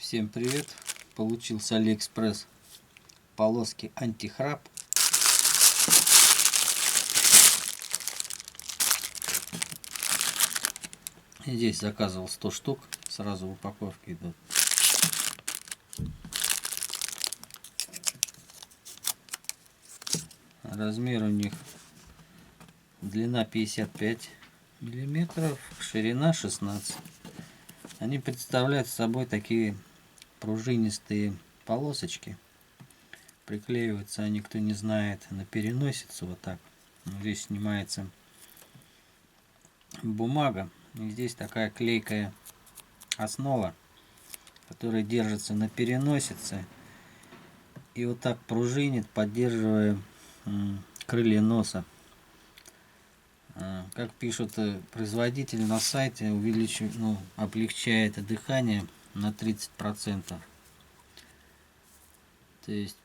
Всем привет! Получил с Алиэкспресс полоски антихрап. Здесь заказывал 100 штук, сразу в упаковке идут. Размер у них: длина 55 миллиметров, ширина 16. Они представляют собой такие пружинистые полосочки. Приклеиваются они, кто не знает, на переносицу вот так. Здесь снимается бумага. И здесь такая клейкая основа, которая держится на переносице и вот так пружинит, поддерживая крылья носа. Как пишут производители на сайте, облегчает дыхание на 30%. То есть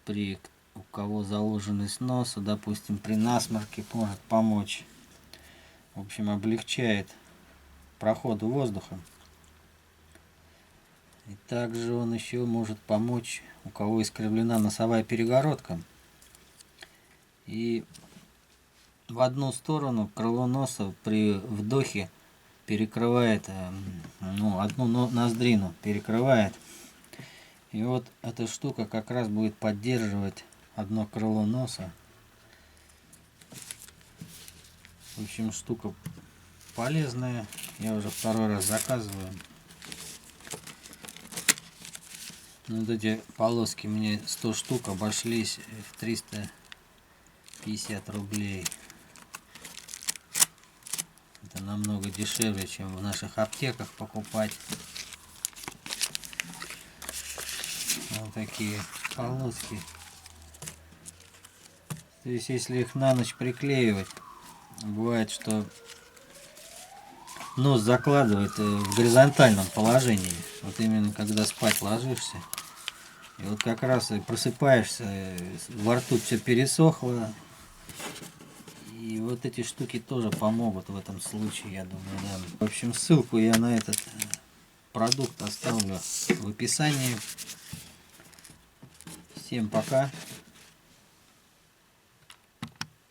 у кого заложенность носа, допустим, при насморке, может помочь. В общем, облегчает проход воздуха. И также он еще может помочь, у кого искривлена носовая перегородка. И в одну сторону крыло носа при вдохе перекрывает, одну ноздрину перекрывает. И вот эта штука как раз будет поддерживать одно крыло носа. В общем, штука полезная. Я уже второй раз заказываю. Вот эти полоски мне 100 штук обошлись в 350 рублей. Это намного дешевле, чем в наших аптеках покупать. Вот такие полоски. То есть, если их на ночь приклеивать, бывает, что нос закладывает в горизонтальном положении. Вот именно когда спать ложишься. И вот как раз и просыпаешься, во рту все пересохло. И вот эти штуки тоже помогут в этом случае, я думаю, да. В общем, ссылку я на этот продукт оставлю в описании. Всем пока.